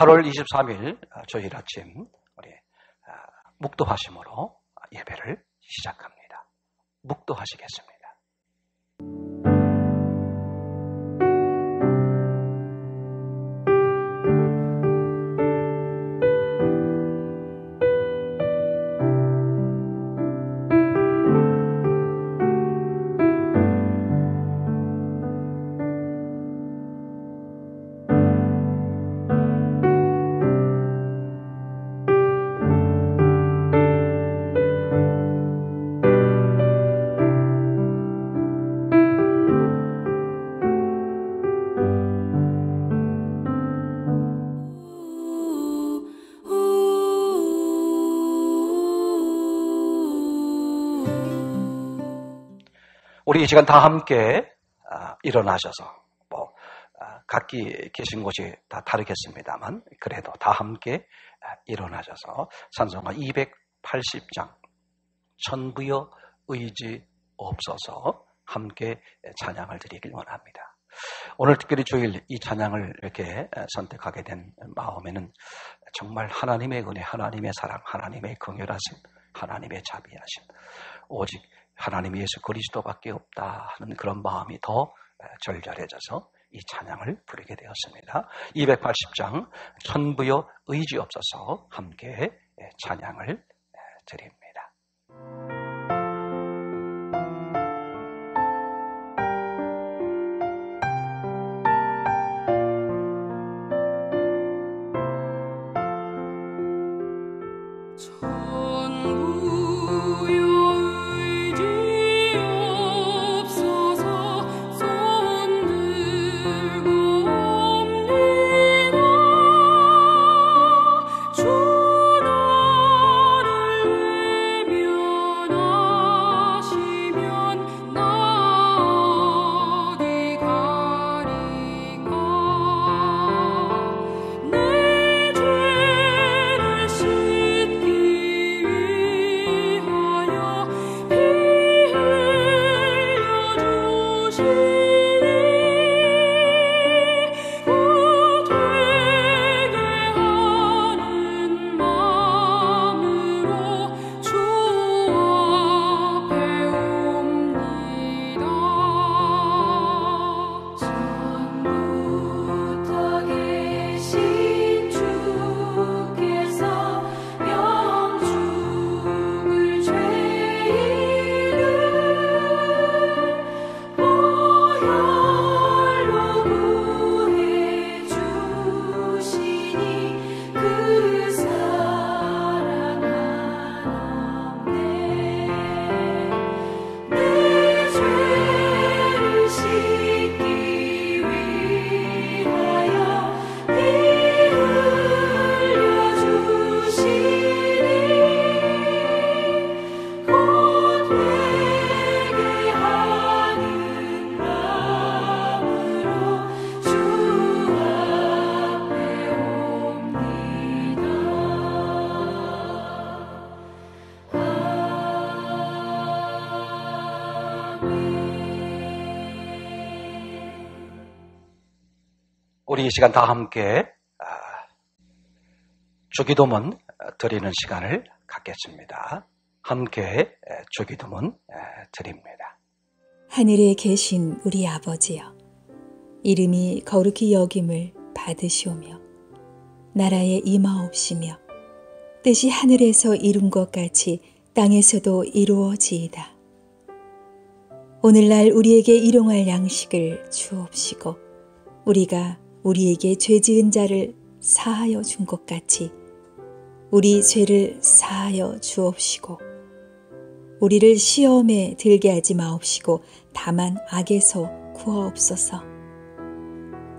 8월 23일 주일 아침 우리 묵도하심으로 예배를 시작합니다. 묵도하시겠습니다. 우리 이 시간 다 함께 일어나셔서 각기 계신 곳이 다 다르겠습니다만 그래도 다 함께 일어나셔서 찬송가 280장 천부여 의지 없어서 함께 찬양을 드리길 원합니다. 오늘 특별히 주일 이 찬양을 이렇게 선택하게 된 마음에는 정말 하나님의 은혜, 하나님의 사랑, 하나님의 긍휼하심, 하나님의 자비하심, 오직 하나님 예수 그리스도밖에 없다 하는 그런 마음이 더 절절해져서 이 찬양을 부르게 되었습니다. 280장 천부여 의지 없어서 함께 찬양을 드립니다. 우리 이 시간 다 함께 주기도문 드리는 시간을 갖겠습니다. 함께 주기도문 드립니다. 하늘에 계신 우리 아버지여, 이름이 거룩히 여김을 받으시오며 나라에 임하옵시며 뜻이 하늘에서 이룬 것 같이 땅에서도 이루어지이다. 오늘날 우리에게 일용할 양식을 주옵시고 우리가 우리에게 죄 지은 자를 사하여 준 것 같이 우리 죄를 사하여 주옵시고 우리를 시험에 들게 하지 마옵시고 다만 악에서 구하옵소서.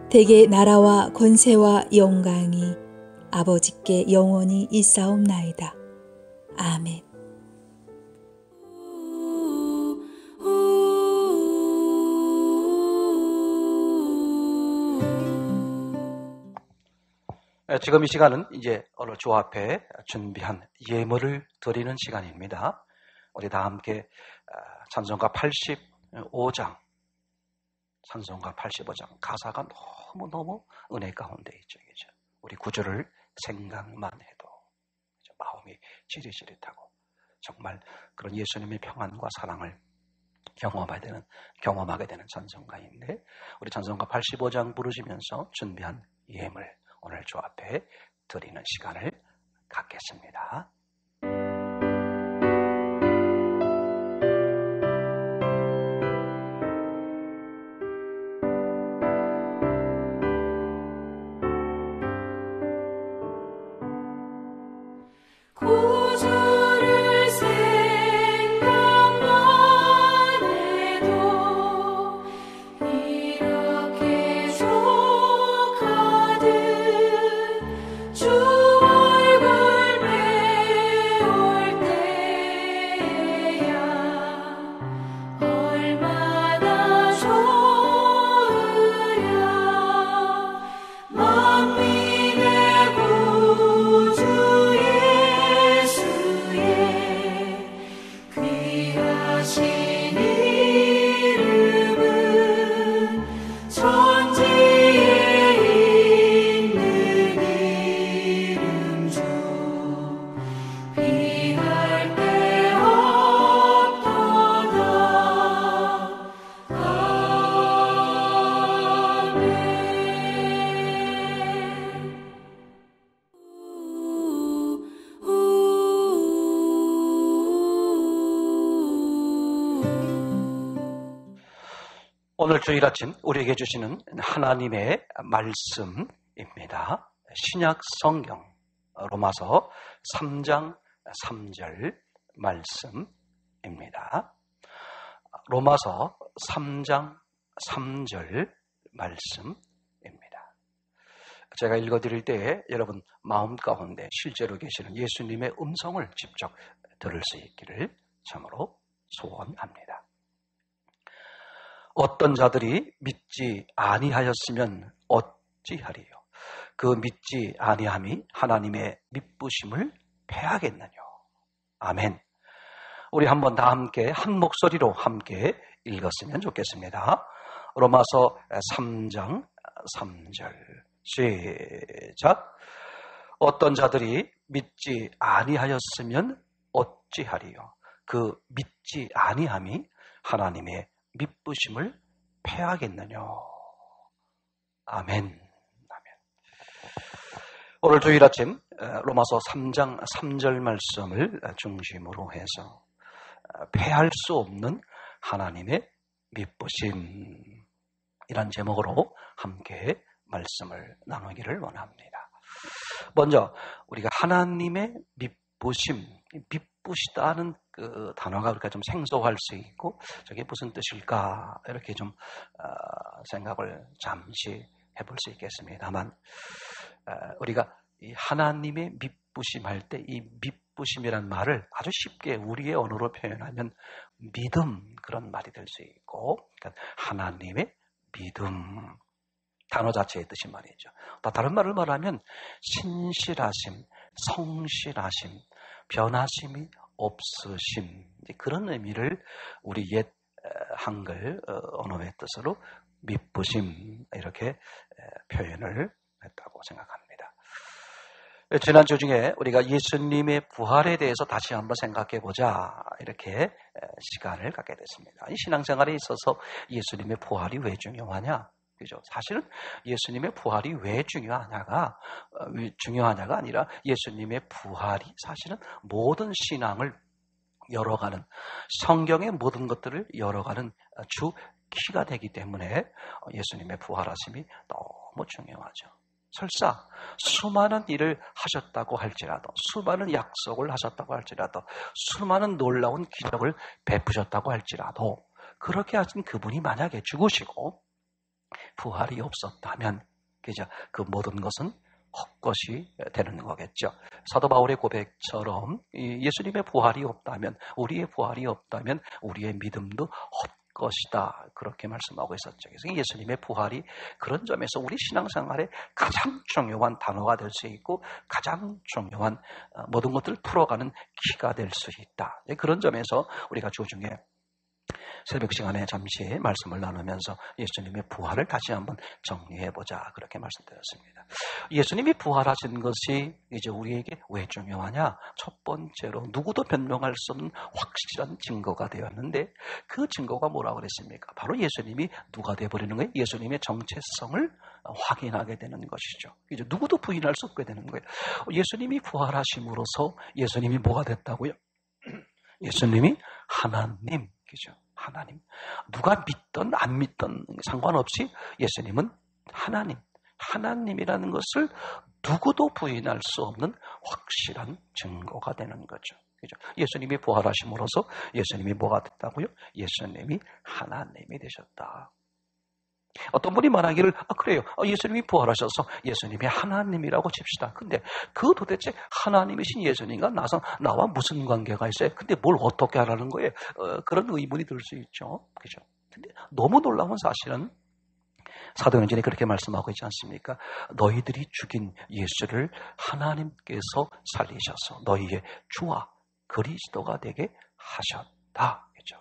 대개 나라와 권세와 영광이 아버지께 영원히 있사옵나이다. 아멘. 지금 이 시간은 이제 오늘 주 앞에 준비한 예물을 드리는 시간입니다. 우리 다 함께 찬송가 85장 가사가 너무너무 은혜 가운데 있죠. 그죠? 우리 구주를 생각만 해도 마음이 지릿지릿하고 정말 그런 예수님의 평안과 사랑을 경험하게 되는 찬송가인데, 우리 찬송가 85장 부르시면서 준비한 예물 오늘 주 앞에 드리는 시간을 갖겠습니다. 오늘 주일 아침 우리에게 주시는 하나님의 말씀입니다. 신약 성경 로마서 3장 3절 말씀입니다. 로마서 3장 3절 말씀입니다. 제가 읽어드릴 때 여러분 마음 가운데 실제로 계시는 예수님의 음성을 직접 들을 수 있기를 참으로 소원합니다. 어떤 자들이 믿지 아니하였으면 어찌하리요? 그 믿지 아니함이 하나님의 미쁘심을 패하겠느냐? 아멘. 우리 한번 다 함께 한 목소리로 함께 읽었으면 좋겠습니다. 로마서 3장 3절 시작. 어떤 자들이 믿지 아니하였으면 어찌하리요? 그 믿지 아니함이 하나님의 미쁘심을 패하겠느냐? 아멘. 아멘. 오늘 주일 아침 로마서 3장 3절 말씀을 중심으로 해서 패할 수 없는 하나님의 미쁘심, 이란 제목으로 함께 말씀을 나누기를 원합니다. 먼저 우리가 하나님의 미쁘심, 미쁘시다는 그 단어가 우리가 좀 생소할 수 있고 저게 무슨 뜻일까 이렇게 좀 생각을 잠시 해볼 수 있겠습니다만, 우리가 이 하나님의 미쁘심 할 때 이 미쁘심이란 말을 아주 쉽게 우리의 언어로 표현하면 믿음, 그런 말이 될 수 있고, 그러니까 하나님의 믿음, 단어 자체의 뜻이 말이죠. 또 다른 말을 말하면 신실하심, 성실하심, 변하심이 없으심, 그런 의미를 우리 옛 한글 언어의 뜻으로 미쁘심 이렇게 표현을 했다고 생각합니다. 지난주 중에 우리가 예수님의 부활에 대해서 다시 한번 생각해 보자 이렇게 시간을 갖게 됐습니다. 이 신앙생활에 있어서 예수님의 부활이 왜 중요하냐? 그죠? 사실은 예수님의 부활이 왜 중요하냐가 아니라 예수님의 부활이 사실은 모든 신앙을 열어가는, 성경의 모든 것들을 열어가는 주 키가 되기 때문에 예수님의 부활하심이 너무 중요하죠. 설사 수많은 일을 하셨다고 할지라도, 수많은 약속을 하셨다고 할지라도, 수많은 놀라운 기적을 베푸셨다고 할지라도, 그렇게 하신 그분이 만약에 죽으시고 부활이 없었다면 그죠? 그 모든 것은 헛것이 되는 거겠죠. 사도 바울의 고백처럼 예수님의 부활이 없다면, 우리의 부활이 없다면 우리의 믿음도 헛것이다, 그렇게 말씀하고 있었죠. 그래서 예수님의 부활이 그런 점에서 우리 신앙생활에 가장 중요한 단어가 될 수 있고 가장 중요한 모든 것들을 풀어가는 키가 될 수 있다. 그런 점에서 우리가 주중에 새벽 시간에 잠시 말씀을 나누면서 예수님의 부활을 다시 한번 정리해보자 그렇게 말씀드렸습니다. 예수님이 부활하신 것이 이제 우리에게 왜 중요하냐? 첫 번째로 누구도 변명할 수 없는 확실한 증거가 되었는데 그 증거가 뭐라고 그랬습니까? 바로 예수님이 누가 되어버리는 거예요? 예수님의 정체성을 확인하게 되는 것이죠. 이제 누구도 부인할 수 없게 되는 거예요. 예수님이 부활하심으로써 예수님이 뭐가 됐다고요? 예수님이 하나님, 그죠? 하나님. 누가 믿든 안 믿든 상관없이 예수님은 하나님. 하나님이라는 것을 누구도 부인할 수 없는 확실한 증거가 되는 거죠. 그죠? 예수님이 부활하심으로써 예수님이 뭐가 됐다고요? 예수님이 하나님이 되셨다. 어떤 분이 말하기를 그래요. 예수님이 부활하셔서 예수님이 하나님이라고 칩시다. 근데 그 도대체 하나님이신 예수님과 나와 무슨 관계가 있어요? 근데 뭘 어떻게 하라는 거예요? 그런 의문이 들 수 있죠. 그죠? 근데 너무 놀라운 사실은 사도행전이 그렇게 말씀하고 있지 않습니까? 너희들이 죽인 예수를 하나님께서 살리셔서 너희의 주와 그리스도가 되게 하셨다. 그죠?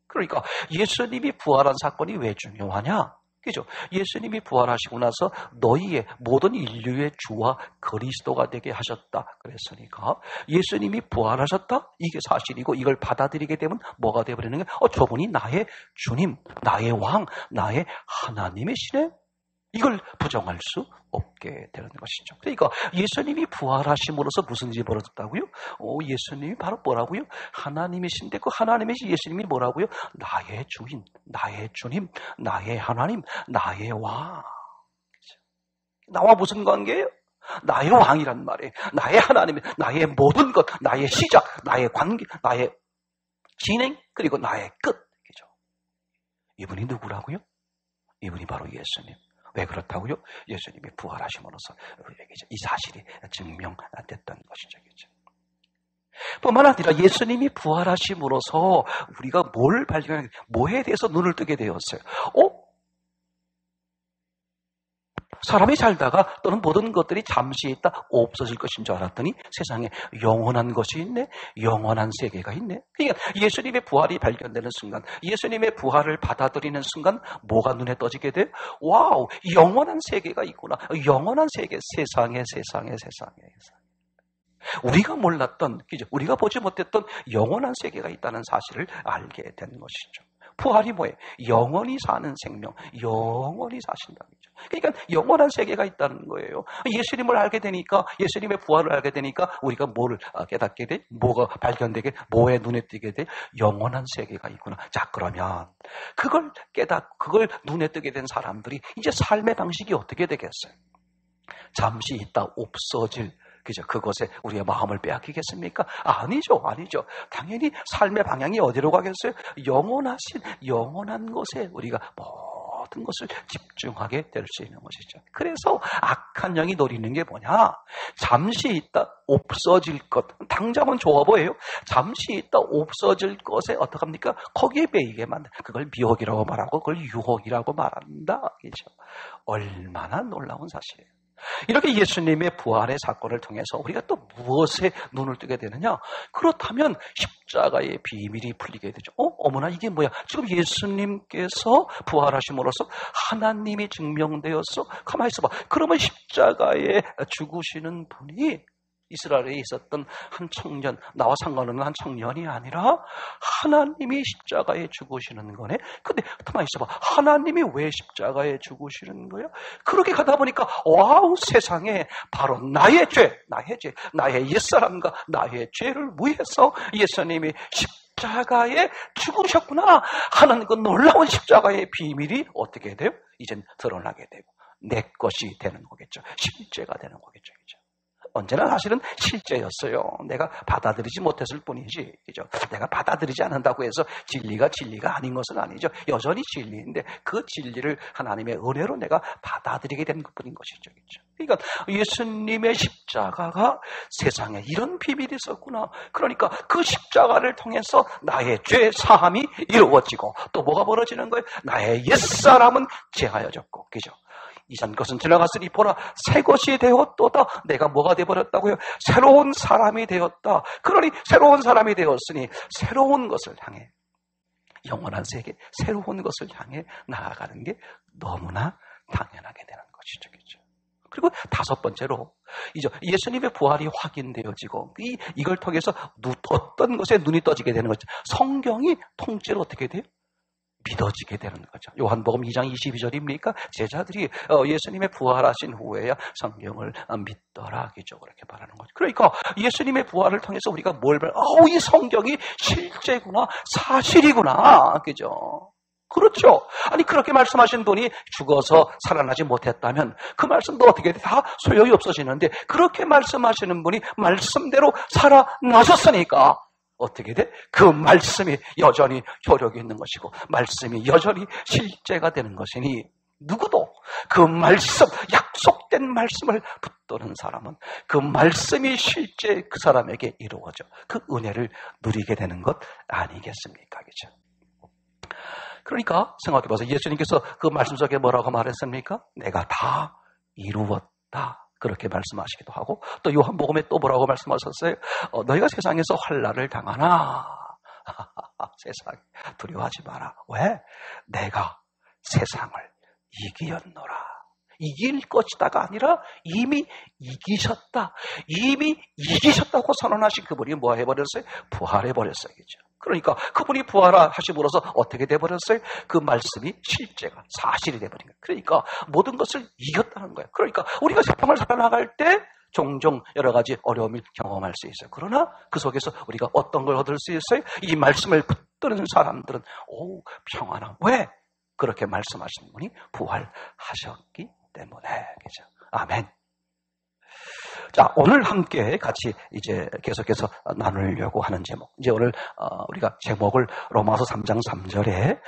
그러니까 예수님이 부활한 사건이 왜 중요하냐? 그죠? 예수님이 부활하시고 나서 너희의 모든 인류의 주와 그리스도가 되게 하셨다. 그랬으니까 예수님이 부활하셨다? 이게 사실이고 이걸 받아들이게 되면 뭐가 되어버리는 거예요? 저분이 나의 주님, 나의 왕, 나의 하나님이시네? 이걸 부정할 수 없게 되는 것이죠. 그러니까 예수님이 부활하심으로써 무슨 일이 벌어졌다고요? 예수님이 바로 뭐라고요? 하나님이신데 그 하나님이신 예수님이 뭐라고요? 나의 주인, 나의 주님, 나의 하나님, 나의 왕. 나와 무슨 관계예요? 나의 왕이란 말이에요. 나의 하나님, 나의 모든 것, 나의 시작, 나의 관계, 나의 진행, 그리고 나의 끝. 그죠? 이분이 누구라고요? 이분이 바로 예수님. 왜 그렇다고요? 예수님이 부활하심으로써 우리에게 이 사실이 증명됐던 것이죠. 그렇죠? 뿐만 아니라 예수님이 부활하심으로써 우리가 뭘 발견하게, 뭐에 대해서 눈을 뜨게 되었어요. 사람이 살다가 또는 모든 것들이 잠시 있다 없어질 것인 줄 알았더니 세상에 영원한 것이 있네, 영원한 세계가 있네. 그러니까 예수님의 부활이 발견되는 순간, 예수님의 부활을 받아들이는 순간 뭐가 눈에 떠지게 돼? 와우, 영원한 세계가 있구나. 영원한 세계, 세상에. 우리가 몰랐던, 우리가 보지 못했던 영원한 세계가 있다는 사실을 알게 된 것이죠. 부활이 뭐예요? 영원히 사는 생명, 영원히 사신다는 거죠. 그러니까 영원한 세계가 있다는 거예요. 예수님을 알게 되니까, 예수님의 부활을 알게 되니까 우리가 뭐를 깨닫게 돼? 뭐가 발견되게? 뭐에 눈에 띄게 돼? 영원한 세계가 있구나. 자, 그러면 그걸 그걸 눈에 뜨게 된 사람들이 이제 삶의 방식이 어떻게 되겠어요? 잠시 있다 없어질, 그죠? 그것에 우리의 마음을 빼앗기겠습니까? 아니죠. 당연히 삶의 방향이 어디로 가겠어요? 영원한 것에 우리가 모든 것을 집중하게 될 수 있는 것이죠. 그래서 악한 영이 노리는 게 뭐냐? 잠시 있다 없어질 것. 당장은 좋아 보여요. 잠시 있다 없어질 것에 어떡합니까? 거기에 매이게 만든, 그걸 미혹이라고 말하고 그걸 유혹이라고 말한다. 그죠? 얼마나 놀라운 사실이에요. 이렇게 예수님의 부활의 사건을 통해서 우리가 또 무엇에 눈을 뜨게 되느냐? 그렇다면 십자가의 비밀이 풀리게 되죠. 어머나 이게 뭐야? 지금 예수님께서 부활하심으로써 하나님이 증명되었어? 가만히 있어봐. 그러면 십자가에 죽으시는 분이 이스라엘에 있었던 한 청년, 나와 상관없는 한 청년이 아니라 하나님이 십자가에 죽으시는 거네. 근데 가만히 있어봐. 하나님이 왜 십자가에 죽으시는 거야? 그렇게 가다 보니까 와우, 세상에 바로 나의 죄, 나의 옛사람과 나의 죄를 위해서 예수님이 십자가에 죽으셨구나 하는 그 놀라운 십자가의 비밀이 어떻게 돼요? 이젠 드러나게 되고 내 것이 되는 거겠죠. 실제가 되는 거겠죠. 그죠? 언제나 사실은 실제였어요. 내가 받아들이지 못했을 뿐이지. 그죠? 내가 받아들이지 않는다고 해서 진리가 아닌 것은 아니죠. 여전히 진리인데 그 진리를 하나님의 은혜로 내가 받아들이게 된 것뿐인 것이죠. 그죠? 그러니까 예수님의 십자가가 세상에 이런 비밀이 있었구나. 그러니까 그 십자가를 통해서 나의 죄 사함이 이루어지고 또 뭐가 벌어지는 거예요? 나의 옛사람은 제하여졌고. 그죠? 이전 것은 지나갔으니 보라 새 것이 되었도다. 내가 뭐가 되어버렸다고요? 새로운 사람이 되었다. 그러니 새로운 사람이 되었으니 새로운 것을 향해 영원한 세계, 새로운 것을 향해 나아가는 게 너무나 당연하게 되는 것이죠. 그렇죠? 그리고 다섯 번째로 이제 예수님의 부활이 확인되어지고 이걸 통해서 어떤 것에 눈이 떠지게 되는 거죠. 성경이 통째로 어떻게 돼요? 믿어지게 되는 거죠. 요한복음 2장 22절입니까? 제자들이 예수님의 부활하신 후에야 성경을 믿더라. 그렇게 말하는 거죠. 그러니까 예수님의 부활을 통해서 우리가 뭘 이 성경이 실제구나, 사실이구나. 그죠? 그렇죠. 아니 그렇게 말씀하신 분이 죽어서 살아나지 못했다면 그 말씀도 어떻게 돼? 다 소용이 없어지는데 그렇게 말씀하시는 분이 말씀대로 살아나셨으니까 어떻게 돼? 그 말씀이 여전히 효력이 있는 것이고 말씀이 여전히 실제가 되는 것이니 누구도 그 말씀, 약속된 말씀을 붙드는 사람은 그 말씀이 실제 그 사람에게 이루어져 그 은혜를 누리게 되는 것 아니겠습니까? 그렇죠? 그러니까 생각해봐서 예수님께서 그 말씀 속에 뭐라고 말했습니까? 내가 다 이루었다. 그렇게 말씀하시기도 하고 또 요한복음에 또 뭐라고 말씀하셨어요? 너희가 세상에서 환난을 당하나 세상 두려워하지 마라. 왜? 내가 세상을 이기었노라. 이길 것이다가 아니라 이미 이기셨다. 이미 이기셨다고 선언하신 그분이 뭐 해버렸어요? 부활해버렸어요. 그죠? 그러니까 그분이 부활하심으로써 어떻게 돼버렸어요? 그 말씀이 실제가 사실이 돼버린 거예요. 그러니까 모든 것을 이겼다는 거예요. 그러니까 우리가 세상을 살아나갈 때 종종 여러 가지 어려움을 경험할 수 있어요. 그러나 그 속에서 우리가 어떤 걸 얻을 수 있어요? 이 말씀을 붙드는 사람들은 평안함. 왜? 그렇게 말씀하신 분이 부활하셨기 때문에. 그죠? 아멘. 자, 오늘 함께 같이 이제 계속해서 나누려고 하는 제목. 이제 오늘 우리가 제목을 로마서 3장 3절에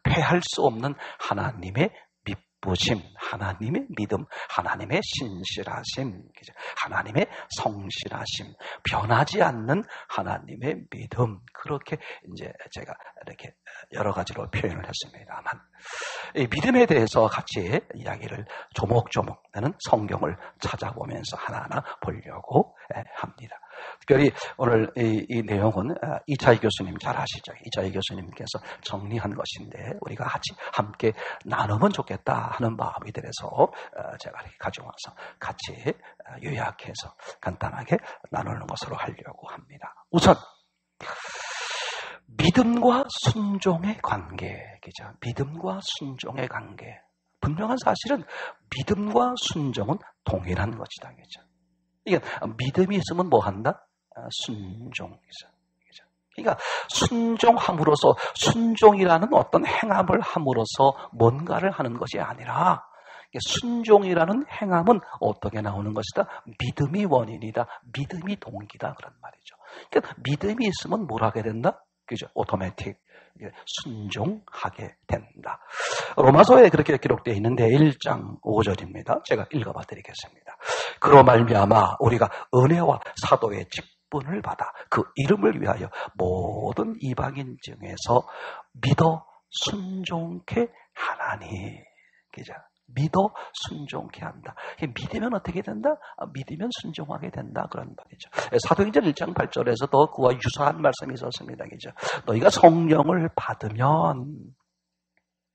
패할 수 없는 하나님의 믿부심, 하나님의 믿음, 하나님의 신실하심, 하나님의 성실하심, 변하지 않는 하나님의 믿음. 그렇게 이제 제가 이렇게 여러 가지로 표현을 했습니다만, 이 믿음에 대해서 같이 이야기를 조목조목 나는 성경을 찾아보면서 하나하나 보려고 합니다. 특별히 오늘 이 내용은 이차희 교수님 잘 아시죠? 이차희 교수님께서 정리한 것인데 우리가 같이 함께 나누면 좋겠다 하는 마음이 들어서 제가 이렇게 가져와서 같이 요약해서 간단하게 나누는 것으로 하려고 합니다. 우선 믿음과 순종의 관계죠. 믿음과 순종의 관계. 분명한 사실은 믿음과 순종은 동일한 것이다. 그죠? 이게 믿음이 있으면 뭐 한다? 순종이죠. 그러니까 순종함으로써 순종이라는 어떤 행함을 함으로써 뭔가를 하는 것이 아니라 순종이라는 행함은 어떻게 나오는 것이다? 믿음이 원인이다. 믿음이 동기다. 그런 말이죠. 그러니까 믿음이 있으면 뭘 하게 된다? 그죠? 오토매틱. 순종하게 된다. 로마서에 그렇게 기록되어 있는데 1장 5절입니다. 제가 읽어봐 드리겠습니다. 그로 말미암아 우리가 은혜와 사도의 직분을 받아 그 이름을 위하여 모든 이방인 중에서 믿어 순종케 하나니. 그죠? 믿어 순종케 한다. 믿으면 어떻게 된다? 믿으면 순종하게 된다. 그런 말이죠. 사도행전 1장 8절에서도 그와 유사한 말씀이 있었습니다. 그죠? 너희가 성령을 받으면,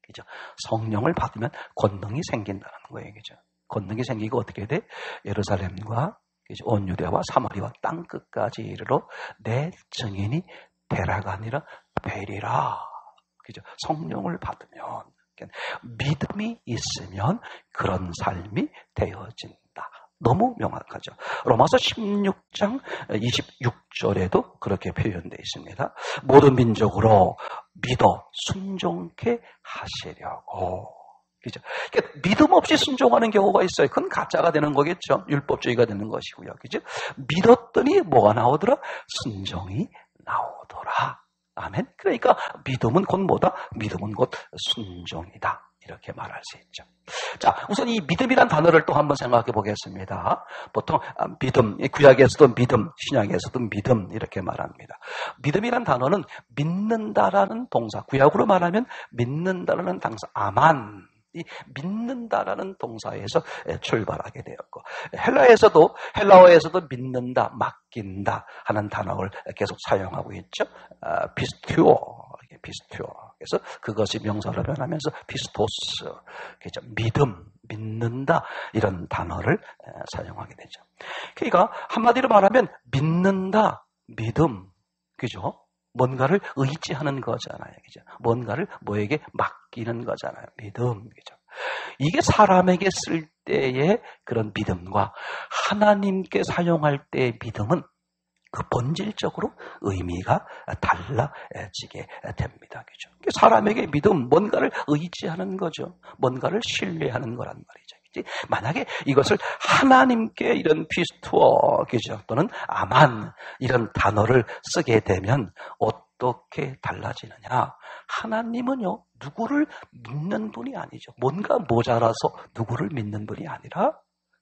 그죠? 성령을 받으면 권능이 생긴다는 거예요. 그죠? 권능이 생기고 어떻게 돼? 예루살렘과 온 유대와 사마리아 땅 끝까지 이르러 내 증인이 되라가 아니라 되리라. 그죠? 성령을 받으면. 믿음이 있으면 그런 삶이 되어진다. 너무 명확하죠. 로마서 16장 26절에도 그렇게 표현되어 있습니다. 모든 민족으로 믿어 순종케 하시려고. 그죠? 그러니까 믿음 없이 순종하는 경우가 있어요. 그건 가짜가 되는 거겠죠. 율법주의가 되는 것이고요. 그죠? 믿었더니 뭐가 나오더라? 순종이 나오더라. 아멘. 그러니까 믿음은 곧 뭐다? 믿음은 곧 순종이다. 이렇게 말할 수 있죠. 자, 우선 이 믿음이란 단어를 또 한번 생각해 보겠습니다. 보통 믿음, 구약에서도 믿음, 신약에서도 믿음 이렇게 말합니다. 믿음이란 단어는 믿는다라는 동사, 구약으로 말하면 믿는다라는 동사, 아만. 이 믿는다라는 동사에서 출발하게 되었고, 헬라어에서도 믿는다, 맡긴다 하는 단어를 계속 사용하고 있죠. 피스티오, 피스투어. 그래서 그것이 명사로 변하면서 피스토스. 그죠? 믿음, 믿는다. 이런 단어를 사용하게 되죠. 그러니까 한마디로 말하면 믿는다, 믿음. 그죠? 뭔가를 의지하는 거잖아요. 그죠? 뭔가를 뭐에게 맡기는 거잖아요. 믿음. 그죠? 이게 사람에게 쓸 때의 그런 믿음과 하나님께 사용할 때의 믿음은 그 본질적으로 의미가 달라지게 됩니다. 그죠? 사람에게 믿음, 뭔가를 의지하는 거죠. 뭔가를 신뢰하는 거란 말이죠. 만약에 이것을 하나님께 이런 피스투어, 그죠? 또는 아만 이런 단어를 쓰게 되면 어떻게 달라지느냐? 하나님은요, 누구를 믿는 분이 아니죠. 뭔가 모자라서 누구를 믿는 분이 아니라,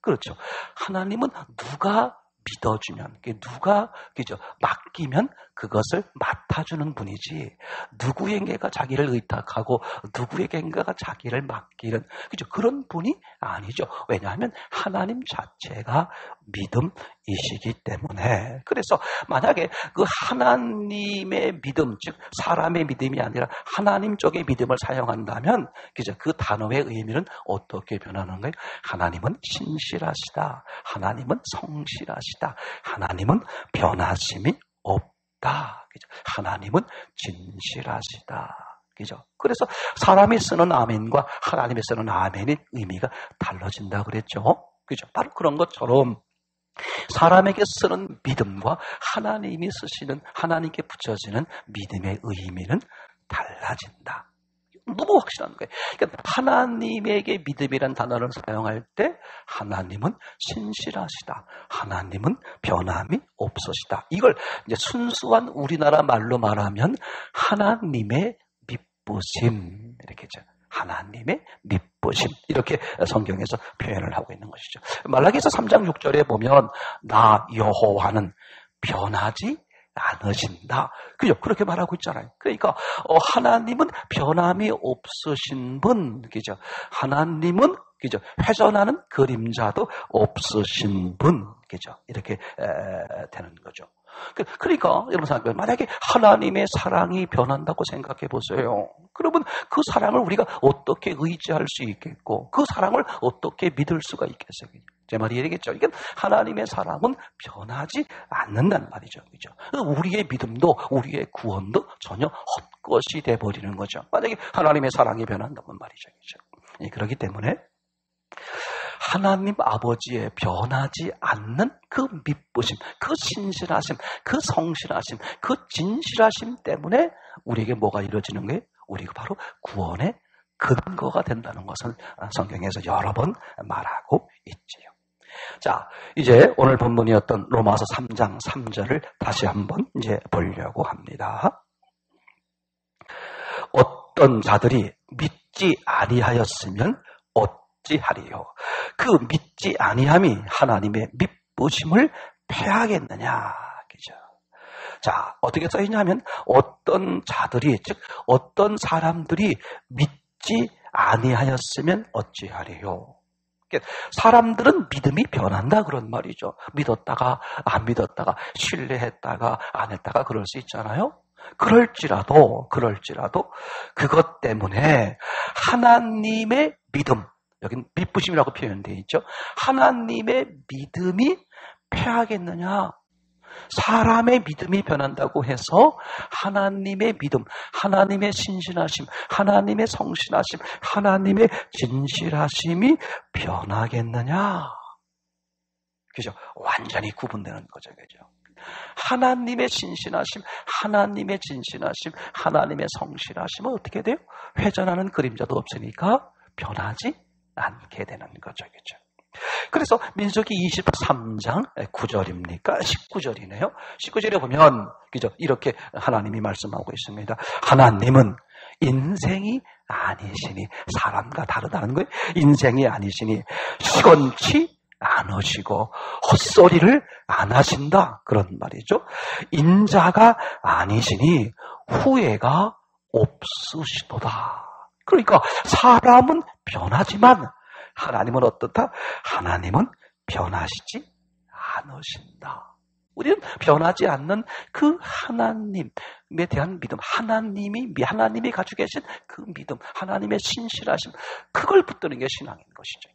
그렇죠. 하나님은 누가 믿어주면, 누가, 그죠? 맡기면 그것을 맡아주는 분이지, 누구에게가 자기를 의탁하고, 누구에게가 자기를 맡기는, 그죠? 그런 분이 아니죠. 왜냐하면 하나님 자체가 믿음이시기 때문에. 그래서 만약에 그 하나님의 믿음, 즉, 사람의 믿음이 아니라 하나님 쪽의 믿음을 사용한다면, 그죠? 그 단어의 의미는 어떻게 변하는 거예요? 하나님은 신실하시다. 하나님은 성실하시다. 하나님은 변하심이 없다. 그죠? 하나님은 진실하시다. 그죠? 그래서 사람이 쓰는 아멘과 하나님이 쓰는 아멘의 의미가 달라진다 그랬죠. 그죠? 바로 그런 것처럼 사람에게 쓰는 믿음과 하나님이 쓰시는, 하나님께 붙여지는 믿음의 의미는 달라진다. 너무 확실한 거예요. 그러니까 하나님에게 믿음이라는 단어를 사용할 때 하나님은 신실하시다. 하나님은 변함이 없으시다. 이걸 이제 순수한 우리나라 말로 말하면 하나님의 미쁘심, 이렇게 죠. 하나님의 미쁘심, 이렇게 성경에서 표현을 하고 있는 것이죠. 말라기서 3장 6절에 보면 나 여호와는 변하지 않으신다. 그죠? 그렇게 말하고 있잖아요. 그러니까 하나님은 변함이 없으신 분, 그죠? 하나님은 그죠? 회전하는 그림자도 없으신 분, 그죠? 이렇게 되는 거죠. 그러니까 여러분 생각해요. 만약에 하나님의 사랑이 변한다고 생각해 보세요. 그러면 그 사랑을 우리가 어떻게 의지할 수 있겠고, 그 사랑을 어떻게 믿을 수가 있겠어요? 제 말이 이해되겠죠? 이게 하나님의 사랑은 변하지 않는다는 말이죠. 그죠? 우리의 믿음도, 우리의 구원도 전혀 헛것이 돼버리는 거죠. 만약에 하나님의 사랑이 변한다면 말이죠. 그죠? 그렇기 때문에 하나님 아버지의 변하지 않는 그 미쁘심, 그 신실하심, 그 성실하심, 그 진실하심 때문에 우리에게 뭐가 이루어지는 거예요? 우리가 바로 구원의 근거가 된다는 것을 성경에서 여러 번 말하고 있지요. 자, 이제 오늘 본문이었던 로마서 3장 3절을 다시 한번 이제 보려고 합니다. 어떤 자들이 믿지 아니하였으면 어찌하리요? 그 믿지 아니함이 하나님의 미쁘심을 패하겠느냐? 그죠? 자, 어떻게 써있냐면 어떤 자들이, 즉 어떤 사람들이 믿지 아니하였으면 어찌하리요? 사람들은 믿음이 변한다 그런 말이죠. 믿었다가 안 믿었다가 신뢰했다가 안 했다가 그럴 수 있잖아요. 그럴지라도 그것 때문에 하나님의 믿음, 여긴 미쁘심이라고 표현되어 있죠. 하나님의 믿음이 패하겠느냐? 사람의 믿음이 변한다고 해서 하나님의 믿음, 하나님의 신실하심, 하나님의 성실하심, 하나님의 진실하심이 변하겠느냐? 그죠? 완전히 구분되는 거죠. 그죠? 하나님의 신실하심, 하나님의 진실하심, 하나님의 성실하심은 어떻게 돼요? 회전하는 그림자도 없으니까 변하지 않게 되는 거죠. 그죠? 그래서 민수기 23장 9절입니까? 19절이네요. 19절에 보면 그죠? 이렇게 하나님이 말씀하고 있습니다. 하나님은 인생이 아니시니, 사람과 다르다는 거예요. 인생이 아니시니 시건치 않으시고 헛소리를 안 하신다. 그런 말이죠. 인자가 아니시니 후회가 없으시도다. 그러니까 사람은 변하지만 하나님은 어떻다? 하나님은 변하시지 않으신다. 우리는 변하지 않는 그 하나님에 대한 믿음, 하나님이 가지고 계신 그 믿음, 하나님의 신실하심, 그걸 붙드는 게 신앙인 것이죠.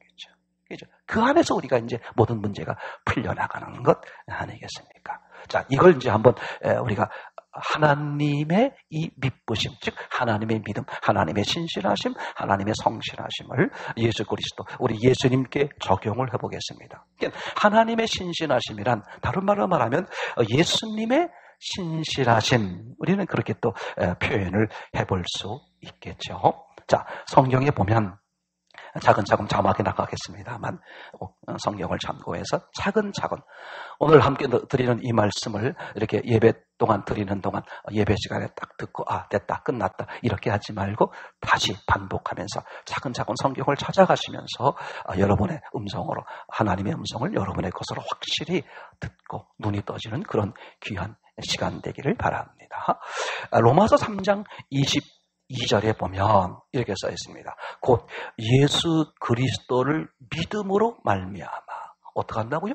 그렇죠? 그 안에서 우리가 이제 모든 문제가 풀려나가는 것 아니겠습니까? 자, 이걸 이제 한번 우리가 하나님의 이 믿부심, 즉 하나님의 믿음, 하나님의 신실하심, 하나님의 성실하심을 예수 그리스도, 우리 예수님께 적용을 해보겠습니다. 하나님의 신실하심이란 다른 말로 말하면 예수님의 신실하심, 우리는 그렇게 또 표현을 해볼 수 있겠죠. 자, 성경에 보면 차근차근 자막에 나가겠습니다만 성경을 참고해서 차근차근 오늘 함께 드리는 이 말씀을 이렇게 예배 동안 드리는 동안 예배 시간에 딱 듣고 됐다 끝났다 이렇게 하지 말고 다시 반복하면서 차근차근 성경을 찾아가시면서 여러분의 음성으로 하나님의 음성을 여러분의 것으로 확실히 듣고 눈이 떠지는 그런 귀한 시간 되기를 바랍니다. 로마서 3장 22절에 보면 이렇게 써 있습니다. 곧 예수 그리스도를 믿음으로 말미암아. 어떻게 한다고요?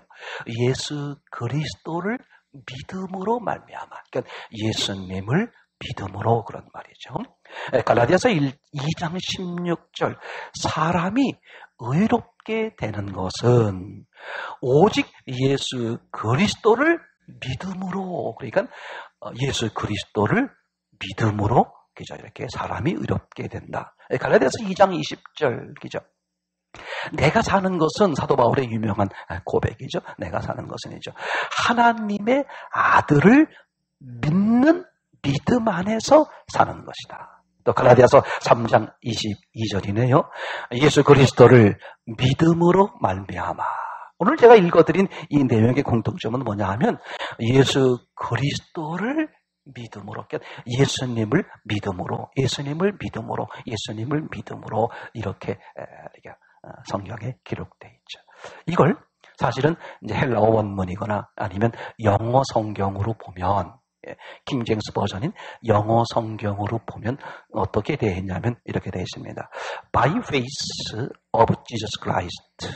예수 그리스도를 믿음으로 말미암아. 그러니까 예수님을 믿음으로, 그런 말이죠. 갈라디아서 2장 16절, 사람이 의롭게 되는 것은 오직 예수 그리스도를 믿음으로, 그러니까 예수 그리스도를 믿음으로, 그죠? 이렇게 사람이 의롭게 된다. 갈라디아서 2장 20절, 그죠? 내가 사는 것은, 사도 바울의 유명한 고백이죠. 내가 사는 것은이죠. 하나님의 아들을 믿는 믿음 안에서 사는 것이다. 또 갈라디아서 3장 22절이네요. 예수 그리스도를 믿음으로 말미암아. 오늘 제가 읽어드린 이 내용의 공통점은 뭐냐 하면 예수 그리스도를 믿음으로, 예수님을 믿음으로 이렇게 성경에 기록되어 있죠. 이걸 사실은 이제 헬라어 원문이거나 아니면 영어 성경으로 보면, 킹제임스 버전인 영어 성경으로 보면 어떻게 되어 있냐면 이렇게 되어 있습니다. By faith of Jesus Christ.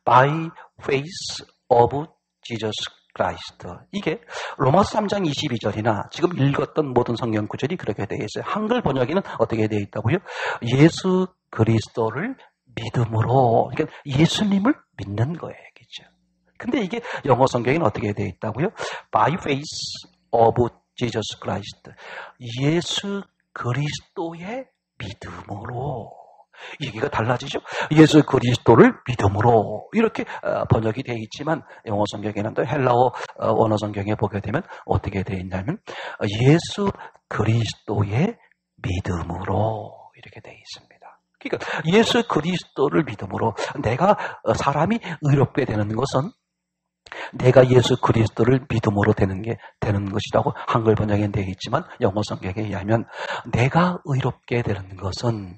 By faith of Jesus Christ. 이게 로마서 3장 22절이나 지금 읽었던 모든 성경 구절이 그렇게 되어 있어요. 한글 번역에는 어떻게 되어 있다고요? 예수 그리스도를 믿음으로, 그러니까 예수님을 믿는 거예요. 그렇죠? 근데 이게 영어 성경에는 어떻게 되어 있다고요? By faith of Jesus Christ. 예수 그리스도의 믿음으로. 얘기가 달라지죠? 예수 그리스도를 믿음으로 이렇게 번역이 되어 있지만 영어 성경에는 또 헬라어 원어 성경에 보게 되면 어떻게 되어 있냐면 예수 그리스도의 믿음으로 이렇게 되어 있습니다. 그러니까 예수 그리스도를 믿음으로 내가 사람이 의롭게 되는 것은 내가 예수 그리스도를 믿음으로 되는 것이라고 한글 번역에 되어 있지만 영어 성경에 의하면 내가 의롭게 되는 것은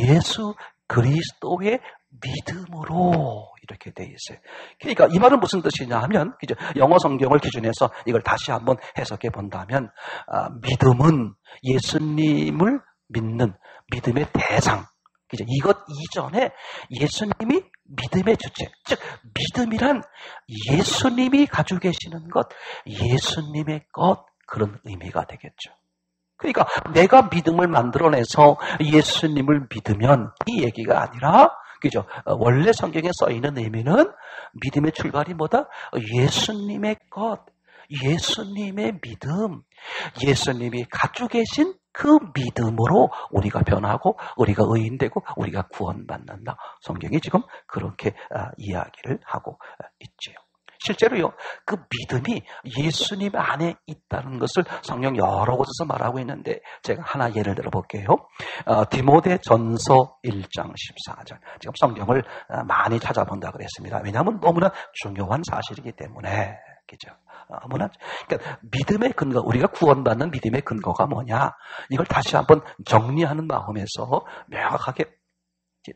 예수 그리스도의 믿음으로 이렇게 되어 있어요. 그러니까 이 말은 무슨 뜻이냐 하면 영어 성경을 기준해서 이걸 다시 한번 해석해 본다면 믿음은 예수님을 믿는 믿음의 대상, 이것 이전에 예수님이 믿음의 주체, 즉 믿음이란 예수님이 가지고 계시는 것, 예수님의 것, 그런 의미가 되겠죠. 그러니까 내가 믿음을 만들어내서 예수님을 믿으면 이 얘기가 아니라, 그죠? 원래 성경에 써 있는 의미는 믿음의 출발이 뭐다? 예수님의 것, 예수님의 믿음, 예수님이 가지고 계신 그 믿음으로 우리가 변하고 우리가 의인되고 우리가 구원받는다. 성경이 지금 그렇게 이야기를 하고 있지요. 실제로요, 그 믿음이 예수님 안에 있다는 것을 성경 여러 곳에서 말하고 있는데 제가 하나 예를 들어 볼게요. 디모데전서 1장 14절. 지금 성경을 많이 찾아본다 그랬습니다. 왜냐하면 너무나 중요한 사실이기 때문에. 그죠? 그러니까 믿음의 근거, 우리가 구원받는 믿음의 근거가 뭐냐? 이걸 다시 한번 정리하는 마음에서 명확하게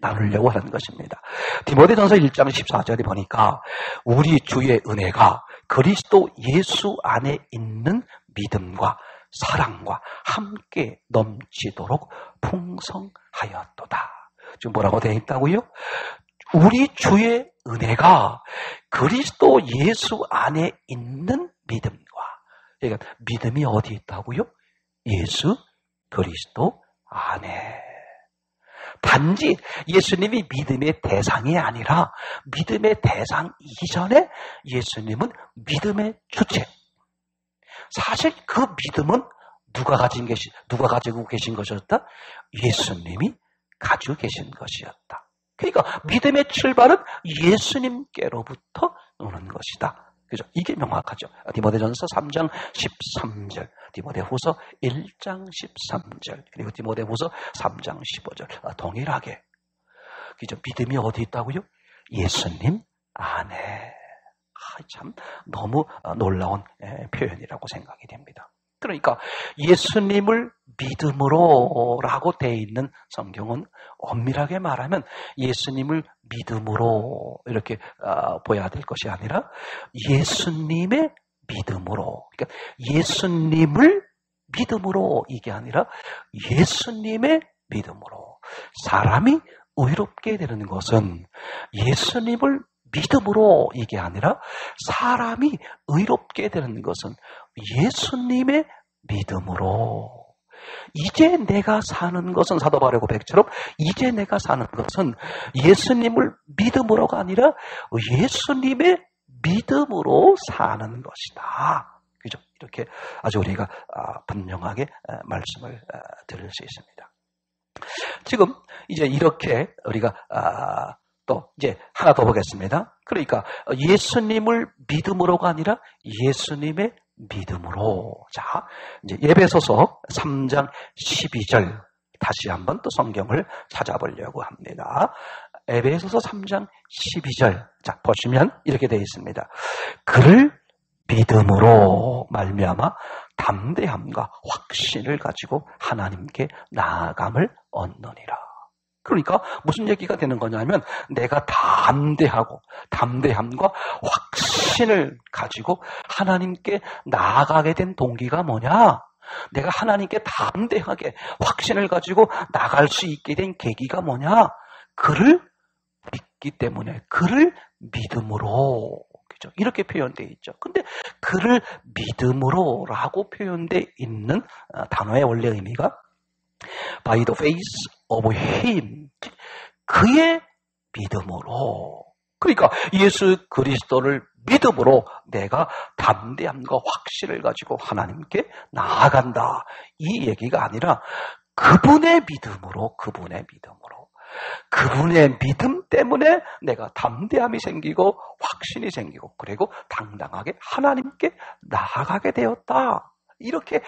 나누려고 하는 것입니다. 디모데전서 1장 14절에 보니까 우리 주의 은혜가 그리스도 예수 안에 있는 믿음과 사랑과 함께 넘치도록 풍성하였도다. 지금 뭐라고 되어 있다고요? 우리 주의 은혜가 그리스도 예수 안에 있는 믿음과, 그러니까 믿음이 어디 있다고요? 예수 그리스도 안에. 단지 예수님이 믿음의 대상이 아니라 믿음의 대상 이전에 예수님은 믿음의 주체. 사실 그 믿음은 누가 가지고 계신 것이었다? 예수님이 가지고 계신 것이었다. 그러니까 믿음의 출발은 예수님께로부터 오는 것이다. 그죠? 이게 명확하죠. 디모데전서 3장 13절, 디모데후서 1장 13절, 그리고 디모데후서 3장 15절 동일하게. 그죠? 믿음이 어디 있다고요? 예수님 안에. 참 너무 놀라운 표현이라고 생각이 됩니다. 그러니까 예수님을 믿음으로라고 되어 있는 성경은 엄밀하게 말하면 예수님을 믿음으로 이렇게 보여야 될 것이 아니라 예수님의 믿음으로, 그러니까 예수님을 믿음으로 이게 아니라 예수님의 믿음으로. 사람이 의롭게 되는 것은 예수님을 믿음으로 이게 아니라 사람이 의롭게 되는 것은 예수님의 믿음으로. 이제 내가 사는 것은 사도 바울 고백처럼 이제 내가 사는 것은 예수님을 믿음으로가 아니라 예수님의 믿음으로 사는 것이다. 그죠? 이렇게 아주 우리가 분명하게 말씀을 드릴 수 있습니다. 지금 이제 이렇게 우리가 또 이제 하나 더 보겠습니다. 그러니까 예수님을 믿음으로가 아니라 예수님의 믿음으로. 자, 이제 에베소서 3장 12절 다시 한번 또 성경을 찾아보려고 합니다. 에베소서 3장 12절. 자, 보시면 이렇게 되어 있습니다. 그를 믿음으로 말미암아 담대함과 확신을 가지고 하나님께 나아감을 얻느니라. 그러니까 무슨 얘기가 되는 거냐면 내가 담대함과 확신을 가지고 하나님께 나아가게 된 동기가 뭐냐? 내가 하나님께 담대하게 확신을 가지고 나갈 수 있게 된 계기가 뭐냐? 그를 믿기 때문에, 그를 믿음으로. 그죠? 이렇게 표현되어 있죠. 근데 그를 믿음으로라고 표현되어 있는 단어의 원래 의미가 by the faith of him, 그의 믿음으로. 그러니까 예수 그리스도를 믿음으로 내가 담대함과 확신을 가지고 하나님께 나아간다. 이 얘기가 아니라 그분의 믿음으로. 그분의 믿음 때문에 내가 담대함이 생기고 확신이 생기고 그리고 당당하게 하나님께 나아가게 되었다. 이렇게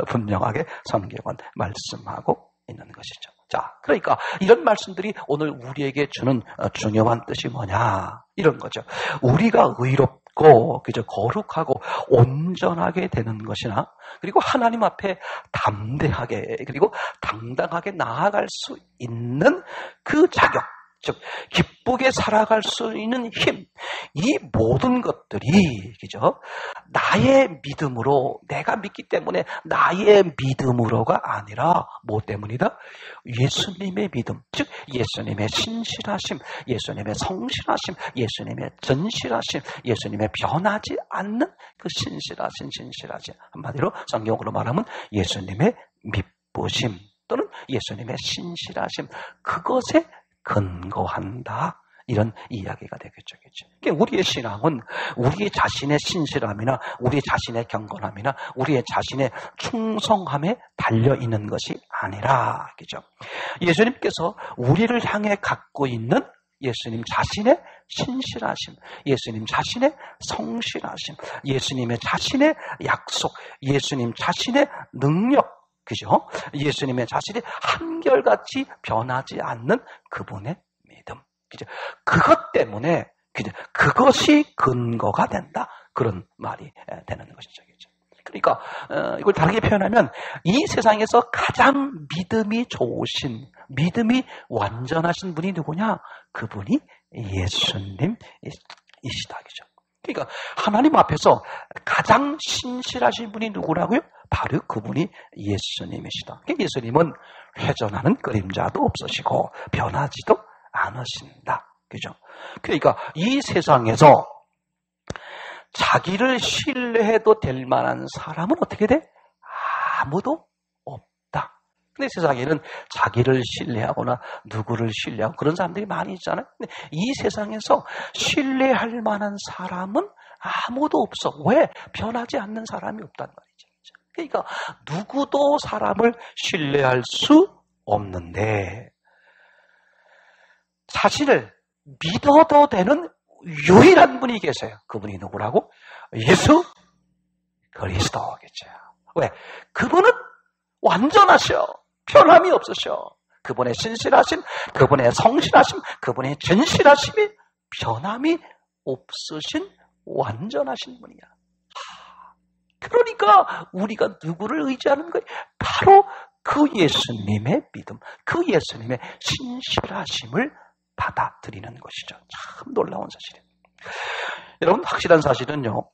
분명하게 성경은 말씀하고 있는 것이죠. 자, 그러니까 이런 말씀들이 오늘 우리에게 주는 중요한 뜻이 뭐냐? 이런 거죠. 우리가 의롭고 그저 거룩하고 온전하게 되는 것이나 그리고 하나님 앞에 담대하게 그리고 당당하게 나아갈 수 있는 그 자격, 즉 기쁘게 살아갈 수 있는 힘, 이 모든 것들이 그죠? 나의 믿음으로, 내가 믿기 때문에 나의 믿음으로가 아니라 뭐 때문이다? 예수님의 믿음, 즉 예수님의 신실하심, 예수님의 성실하심, 예수님의 전실하심, 예수님의 변하지 않는 그 신실하심, 한마디로 성경으로 말하면 예수님의 미쁘심 또는 예수님의 신실하심, 그것에 근거한다. 이런 이야기가 되겠죠. 그러니까 우리의 신앙은 우리 자신의 신실함이나 우리 자신의 경건함이나 우리 자신의 충성함에 달려있는 것이 아니라, 그죠? 예수님께서 우리를 향해 갖고 있는 예수님 자신의 신실하심, 예수님 자신의 성실하심, 예수님의 자신의 약속, 예수님 자신의 능력, 그죠? 예수님의 자신이 한결같이 변하지 않는 그분의 믿음. 그죠? 그것 때문에, 그죠? 그것이 근거가 된다. 그런 말이 되는 것이죠. 그죠? 그러니까, 이걸 다르게 표현하면 이 세상에서 가장 믿음이 좋으신, 믿음이 완전하신 분이 누구냐? 그분이 예수님이시다. 그죠? 그러니까 하나님 앞에서 가장 신실하신 분이 누구라고요? 바로 그분이 예수님이시다. 예수님은 회전하는 그림자도 없으시고 변하지도 않으신다. 그죠? 그러니까 이 세상에서 자기를 신뢰해도 될 만한 사람은 어떻게 돼? 아무도 없다. 근데 세상에는 자기를 신뢰하거나 누구를 신뢰하고 그런 사람들이 많이 있잖아요. 근데 이 세상에서 신뢰할 만한 사람은 아무도 없어. 왜? 변하지 않는 사람이 없단 말이죠. 그러니까 누구도 사람을 신뢰할 수 없는데 자신을 믿어도 되는 유일한 분이 계세요. 그분이 누구라고? 예수 그리스도겠죠. 왜? 그분은 완전하셔. 변함이 없으셔. 그분의 신실하심, 그분의 성실하심, 그분의 진실하심이 변함이 없으신 완전하신 분이야. 그러니까 우리가 누구를 의지하는 거예요? 바로 그 예수님의 믿음, 그 예수님의 신실하심을 받아들이는 것이죠. 참 놀라운 사실이에요. 여러분, 확실한 사실은요,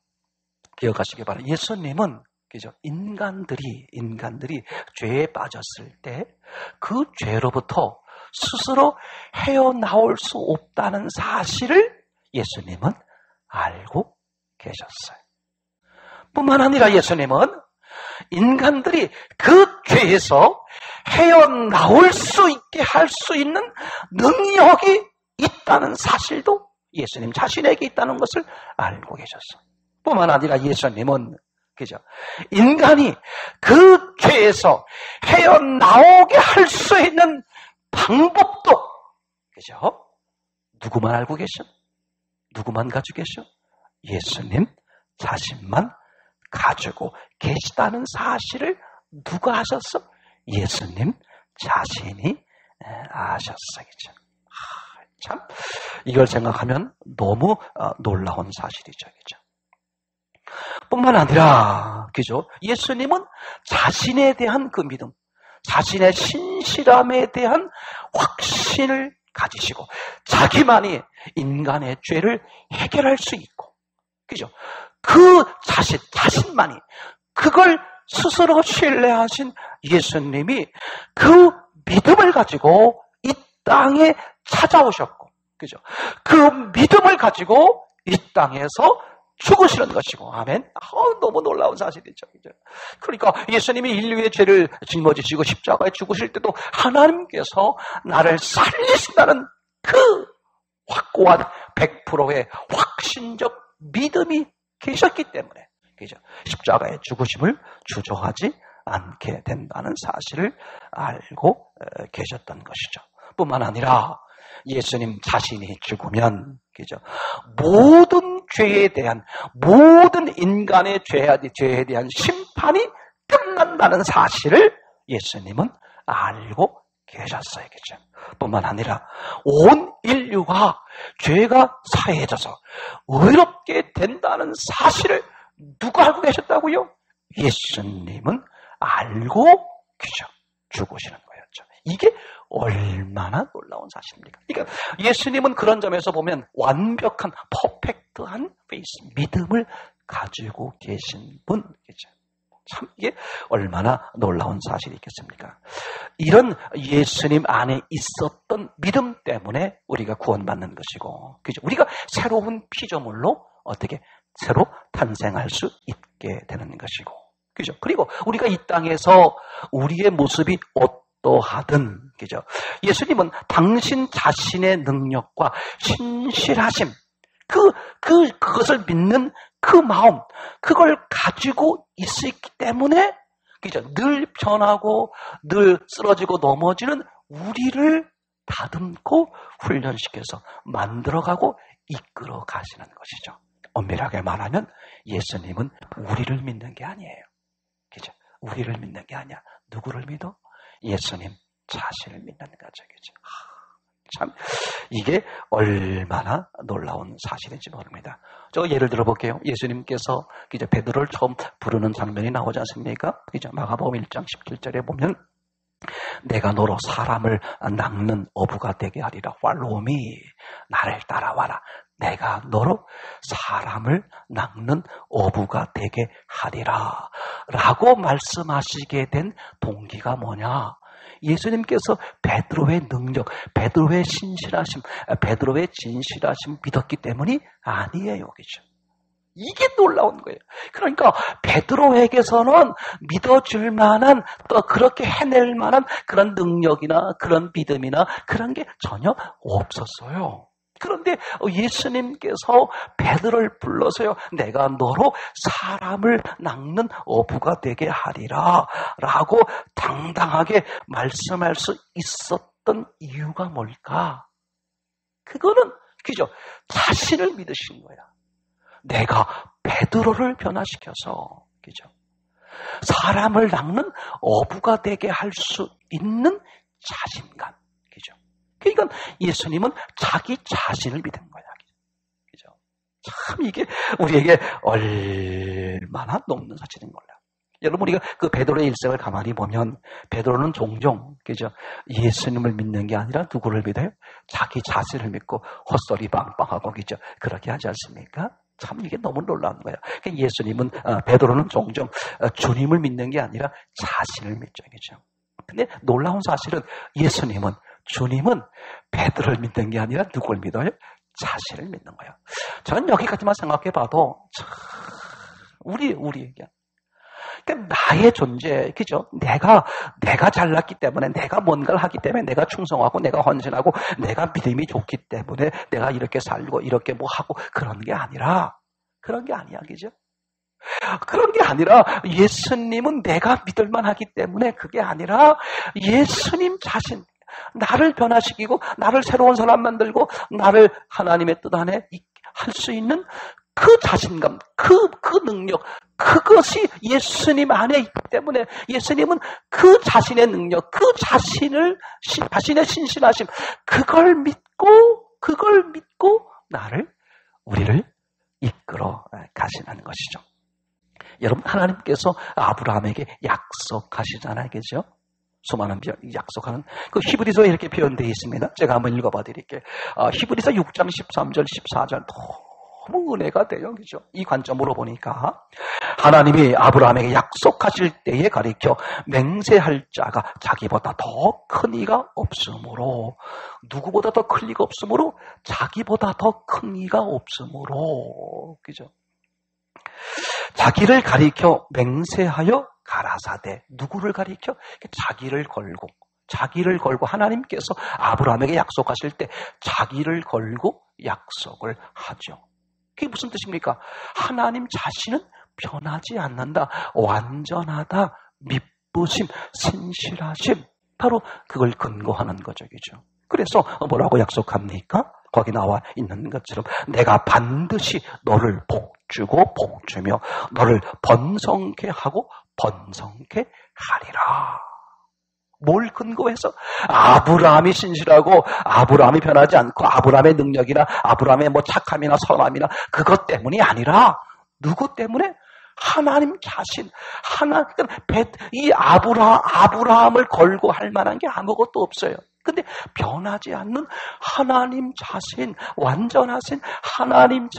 기억하시기 바랍니다. 예수님은, 그죠? 인간들이 죄에 빠졌을 때 그 죄로부터 스스로 헤어나올 수 없다는 사실을 예수님은 알고 계셨어요. 뿐만 아니라 예수님은 인간들이 그 죄에서 헤어나올 수 있게 할 수 있는 능력이 있다는 사실도 예수님 자신에게 있다는 것을 알고 계셨어요. 뿐만 아니라 예수님은 그죠? 인간이 그 죄에서 헤어나오게 할 수 있는 방법도 그죠? 누구만 알고 계셔? 누구만 가지고 계셔? 예수님 자신만 가지고 계시다는 사실을 누가 아셨어? 예수님 자신이 아셨어요. 그죠? 참 이걸 생각하면 너무 놀라운 사실이죠. 그죠? 뿐만 아니라 그죠? 예수님은 자신에 대한 그 믿음, 자신의 신실함에 대한 확신을 가지시고 자기만이 인간의 죄를 해결할 수 있고 그죠? 그 자신만이 그걸 스스로 신뢰하신 예수님이 그 믿음을 가지고 이 땅에 찾아오셨고 그죠? 그 믿음을 가지고 이 땅에서 죽으시는 것이고, 아멘. 너무 놀라운 사실이죠. 그러니까 예수님이 인류의 죄를 짊어지시고 십자가에 죽으실 때도 하나님께서 나를 살리신다는 그 확고한 100%의 확신적 믿음이 계셨기 때문에, 그죠? 십자가의 죽으심을 주저하지 않게 된다는 사실을 알고 계셨던 것이죠. 뿐만 아니라 예수님 자신이 죽으면, 그죠? 모든 죄에 대한, 모든 인간의 죄에 대한 심판이 끝난다는 사실을 예수님은 알고 계셨어요. 그죠? 뿐만 아니라 온 인류가 죄가 사해져서 의롭게 된다는 사실을 누가 알고 계셨다고요? 예수님은 알고 그죠? 죽으시는 거였죠. 이게 얼마나 놀라운 사실입니까? 그러니까 예수님은 그런 점에서 보면 완벽한 퍼펙트한 페이스, 믿음을 가지고 계신 분이죠. 참 이게 얼마나 놀라운 사실이 있겠습니까? 이런 예수님 안에 있었던 믿음 때문에 우리가 구원받는 것이고, 그죠? 우리가 새로운 피조물로 어떻게 새로 탄생할 수 있게 되는 것이고, 그죠? 그리고 우리가 이 땅에서 우리의 모습이 어떠하든, 그죠? 예수님은 당신 자신의 능력과 신실하심, 그것을 믿는 그 마음, 그걸 가지고 있었기 때문에, 그죠? 늘 변하고, 늘 쓰러지고 넘어지는 우리를 다듬고 훈련시켜서 만들어가고 이끌어 가시는 것이죠. 엄밀하게 말하면 예수님은 우리를 믿는 게 아니에요. 그죠? 우리를 믿는 게 아니야. 누구를 믿어? 예수님 자신을 믿는 거죠. 그죠? 참 이게 얼마나 놀라운 사실인지 모릅니다. 저 예를 들어 볼게요. 예수님께서 이제 베드로를 처음 부르는 장면이 나오지 않습니까? 이제 마가복음 1장 17절에 보면 내가 너로 사람을 낚는 어부가 되게 하리라. 팔로우미, 나를 따라와라. 내가 너로 사람을 낚는 어부가 되게 하리라 라고 말씀하시게 된 동기가 뭐냐? 예수님께서 베드로의 능력, 베드로의 신실하심, 베드로의 진실하심 믿었기 때문이 아니에요. 그죠? 이게 놀라운 거예요. 그러니까 베드로에게서는 믿어줄 만한 또 그렇게 해낼 만한 그런 능력이나 그런 믿음이나 그런 게 전혀 없었어요. 그런데 예수님께서 베드로를 불러서요, 내가 너로 사람을 낚는 어부가 되게 하리라 라고 당당하게 말씀할 수 있었던 이유가 뭘까? 그거는 그죠? 자신을 믿으신 거야. 내가 베드로를 변화시켜서 그죠? 사람을 낚는 어부가 되게 할 수 있는 자신감. 그죠? 그러니까 예수님은 자기 자신을 믿은 거야. 그죠? 참 이게 우리에게 얼마나 높은 사실인 거야. 여러분, 우리가 그 베드로의 일생을 가만히 보면 베드로는 종종 그죠? 예수님을 믿는 게 아니라 누구를 믿어요? 자기 자신을 믿고 헛소리 빵빵하고 그죠? 그렇게 하지 않습니까? 참 이게 너무 놀라운 거예요. 예수님은 베드로는 종종 주님을 믿는 게 아니라 자신을 믿죠. 그죠? 근데 놀라운 사실은 예수님은 주님은 베드로를 믿는 게 아니라 누구를 믿어요? 자신을 믿는 거예요. 저는 여기까지만 생각해 봐도 참 우리에게 그러니까 나의 존재, 그죠? 내가 잘났기 때문에, 내가 뭔가를 하기 때문에, 내가 충성하고, 내가 헌신하고, 내가 믿음이 좋기 때문에, 내가 이렇게 살고, 이렇게 뭐 하고, 그런 게 아니라, 그런 게 아니야, 그죠? 그런 게 아니라, 예수님은 내가 믿을만 하기 때문에, 그게 아니라, 예수님 자신, 나를 변화시키고, 나를 새로운 사람 만들고, 나를 하나님의 뜻 안에 할 수 있는 그 자신감, 그 능력, 그것이 예수님 안에 있기 때문에 예수님은 그 자신의 능력, 그 자신의 신실하심, 그걸 믿고 우리를 이끌어 가시는 것이죠. 여러분, 하나님께서 아브라함에게 약속하시잖아요. 그죠? 수많은 약속하는 그 히브리서에 이렇게 표현되어 있습니다. 제가 한번 읽어봐 드릴게요. 히브리서 6장 13절, 14절 너무 은혜가 돼요. 그죠? 이 관점으로 보니까 하나님이 아브라함에게 약속하실 때에 가리켜 맹세할 자가 자기보다 더 큰 이가 없으므로, 누구보다 더 큰 이가 없으므로, 자기보다 더 큰 이가 없으므로, 그죠? 자기를 가리켜 맹세하여 가라사대, 누구를 가리켜? 자기를 걸고 하나님께서 아브라함에게 약속하실 때 자기를 걸고 약속을 하죠. 그게 무슨 뜻입니까? 하나님 자신은 변하지 않는다. 완전하다. 미쁘심, 신실하심. 바로 그걸 근거하는 거죠. 그죠? 그래서 뭐라고 약속합니까? 거기 나와 있는 것처럼 내가 반드시 너를 복주고 복주며 너를 번성케 하고 번성케 하리라. 뭘 근거해서? 아브라함이 신실하고 아브라함이 변하지 않고 아브라함의 능력이나 아브라함의 뭐 착함이나 선함이나 그것 때문이 아니라 누구 때문에? 하나님 자신, 이 아브라함을 걸고 할 만한 게 아무것도 없어요. 근데 변하지 않는 하나님 자신, 완전하신 하나님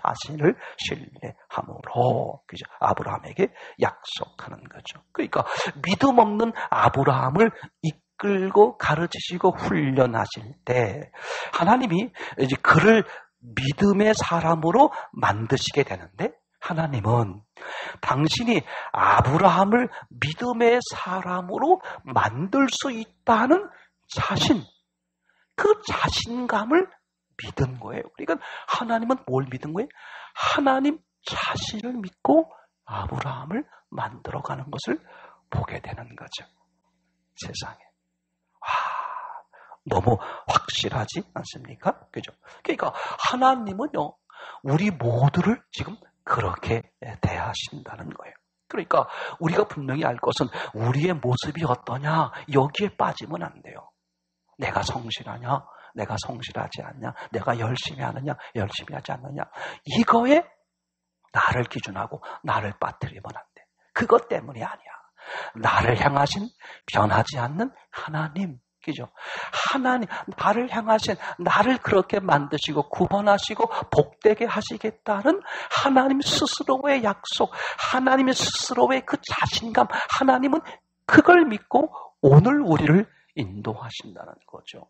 자신을 신뢰함으로, 그죠? 아브라함에게 약속하는 거죠. 그러니까 믿음 없는 아브라함을 이끌고 가르치시고 훈련하실 때 하나님이 이제 그를 믿음의 사람으로 만드시게 되는데, 하나님은 당신이 아브라함을 믿음의 사람으로 만들 수 있다는 그 자신감을 믿은 거예요. 그러니까 하나님은 뭘 믿은 거예요? 하나님 자신을 믿고 아브라함을 만들어가는 것을 보게 되는 거죠. 세상에. 너무 확실하지 않습니까? 그죠? 그러니까 하나님은요, 우리 모두를 지금 그렇게 대하신다는 거예요. 그러니까 우리가 분명히 알 것은 우리의 모습이 어떠냐, 여기에 빠지면 안 돼요. 내가 성실하냐, 내가 성실하지 않냐, 내가 열심히 하느냐, 열심히 하지 않느냐, 이거에 나를 기준하고 나를 빠뜨리면 안 돼. 그것 때문이 아니야. 나를 향하신 변하지 않는 하나님, 그죠? 하나님, 나를 향하신, 나를 그렇게 만드시고 구원하시고 복되게 하시겠다는 하나님 스스로의 약속, 하나님 스스로의 그 자신감, 하나님은 그걸 믿고 오늘 우리를 인도하신다는 거죠.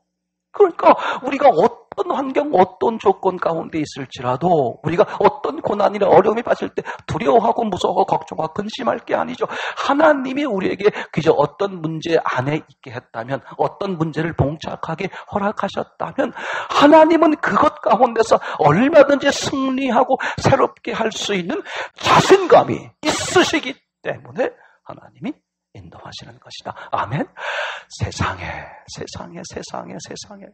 그러니까 우리가 어떤 환경, 어떤 조건 가운데 있을지라도 우리가 어떤 고난이나 어려움이 받을 때 두려워하고 무서워하고 걱정하고 근심할 게 아니죠. 하나님이 우리에게 그저 어떤 문제 안에 있게 했다면, 어떤 문제를 봉착하게 허락하셨다면 하나님은 그것 가운데서 얼마든지 승리하고 새롭게 할 수 있는 자신감이 있으시기 때문에 하나님이 인도하시는 것이다. 아멘. 세상에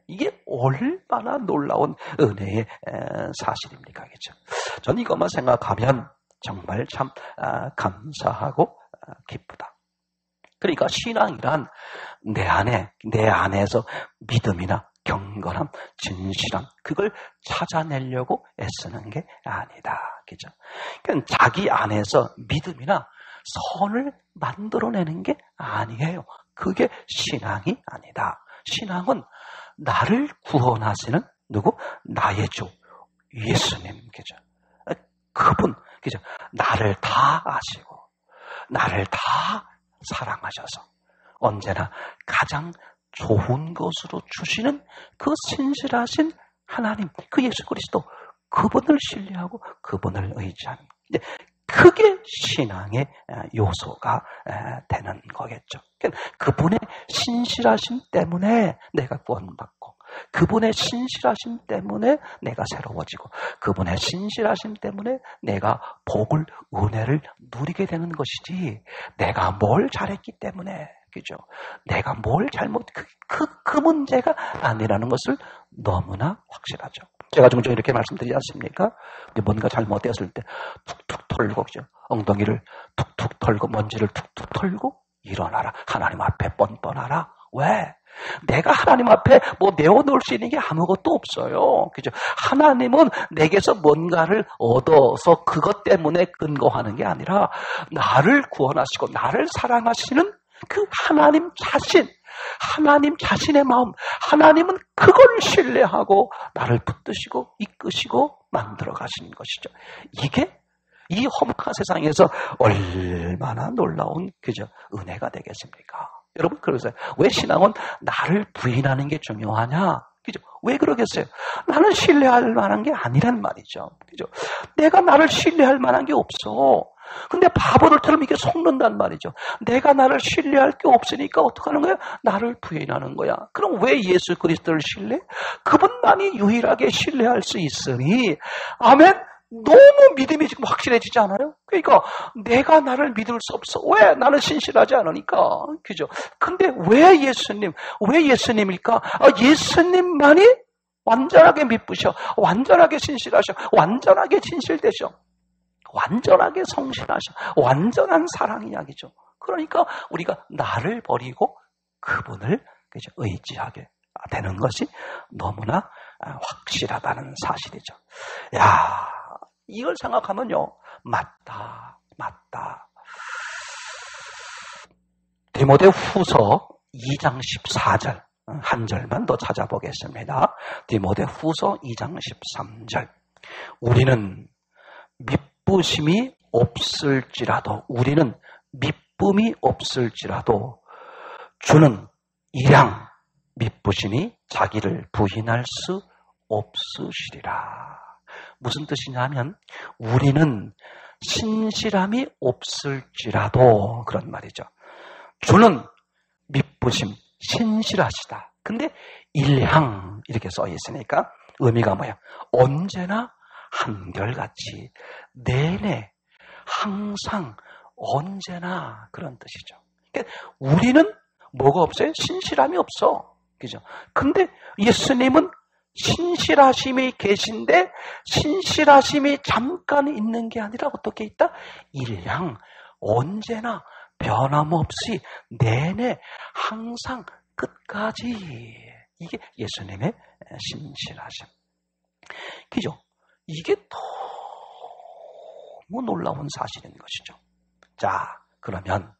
이게 얼마나 놀라운 은혜의 사실입니까? 그렇죠? 전 이것만 생각하면 정말 참 감사하고 기쁘다. 그러니까 신앙이란 내 안에서 믿음이나 경건함, 진실함, 그걸 찾아내려고 애쓰는 게 아니다. 그죠? 그러니까 자기 안에서 믿음이나 선을 만들어내는 게 아니에요. 그게 신앙이 아니다. 신앙은 나를 구원하시는 누구? 나의 주 예수님. 그죠? 그분, 그죠? 나를 다 아시고 나를 다 사랑하셔서 언제나 가장 좋은 것으로 주시는 그 신실하신 하나님, 그 예수 그리스도, 그분을 신뢰하고 그분을 의지하는, 그게 신앙의 요소가 되는 거겠죠. 그분의 신실하심 때문에 내가 구원받고, 그분의 신실하심 때문에 내가 새로워지고, 그분의 신실하심 때문에 내가 복을, 은혜를 누리게 되는 것이지, 내가 뭘 잘했기 때문에, 그죠? 내가 뭘 잘못, 그 문제가 아니라는 것을 너무나 확실하죠. 제가 종종 이렇게 말씀드리지 않습니까? 뭔가 잘못되었을 때 툭툭 털고, 그죠? 엉덩이를 툭툭 털고, 먼지를 툭툭 털고 일어나라. 하나님 앞에 뻔뻔하라. 왜? 내가 하나님 앞에 뭐 내어놓을 수 있는 게 아무것도 없어요. 그죠? 하나님은 내게서 뭔가를 얻어서 그것 때문에 근거하는 게 아니라 나를 구원하시고 나를 사랑하시는 그 하나님 자신, 하나님 자신의 마음, 하나님은 그걸 신뢰하고 나를 붙드시고 이끄시고 만들어 가시는 것이죠. 이게 이 험악한 세상에서 얼마나 놀라운 그죠 은혜가 되겠습니까? 여러분, 그러세요. 왜 신앙은 나를 부인하는 게 중요하냐? 그죠? 왜 그러겠어요? 나는 신뢰할 만한 게 아니란 말이죠. 그죠? 내가 나를 신뢰할 만한 게 없어. 근데 바보들처럼 이게 속는단 말이죠. 내가 나를 신뢰할 게 없으니까 어떻게 하는 거야? 나를 부인하는 거야. 그럼 왜 예수 그리스도를 신뢰? 그분만이 유일하게 신뢰할 수 있으니, 아멘? 너무 믿음이 지금 확실해지지 않아요? 그러니까 내가 나를 믿을 수 없어. 왜? 나는 신실하지 않으니까. 그죠? 근데 왜 예수님일까? 예수님만이 완전하게 믿으셔. 완전하게 신실하셔. 완전하게 진실되셔. 완전하게 성실하셔. 완전한 사랑 이야기죠. 그러니까 우리가 나를 버리고 그분을 의지하게 되는 것이 너무나 확실하다는 사실이죠. 야, 이걸 생각하면요, 맞다. 디모데후서 2장 14절 한 절만 더 찾아보겠습니다. 디모데후서 2장 13절. 우리는 미쁘심이 없을지라도, 우리는 미쁨이 없을지라도 주는 일양 미쁘심이 자기를 부인할 수 없으시리라. 무슨 뜻이냐면 우리는 신실함이 없을지라도, 그런 말이죠. 주는 미쁘심, 신실하시다. 근데 일향 이렇게 써 있으니까 의미가 뭐야? 언제나 한결같이, 내내, 항상, 언제나, 그런 뜻이죠. 그러니까 우리는 뭐가 없어요? 신실함이 없어. 그죠? 근데 예수님은 신실하심이 계신데, 신실하심이 잠깐 있는 게 아니라 어떻게 있다? 일향, 언제나, 변함없이, 내내, 항상, 끝까지. 이게 예수님의 신실하심. 그죠? 이게 너무 놀라운 사실인 것이죠. 자, 그러면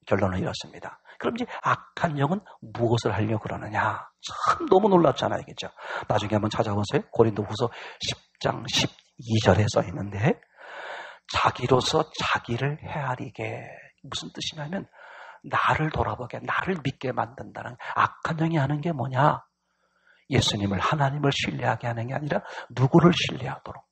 결론은 이렇습니다. 그럼 이제 악한 영은 무엇을 하려고 그러느냐? 참 너무 놀랍잖아요. 그죠? 나중에 한번 찾아보세요. 고린도후서 10장 12절에 써 있는데, 자기로서 자기를 헤아리게. 무슨 뜻이냐면 나를 돌아보게, 나를 믿게 만든다는 악한 영이 하는 게 뭐냐? 예수님을, 하나님을 신뢰하게 하는 게 아니라 누구를 신뢰하도록,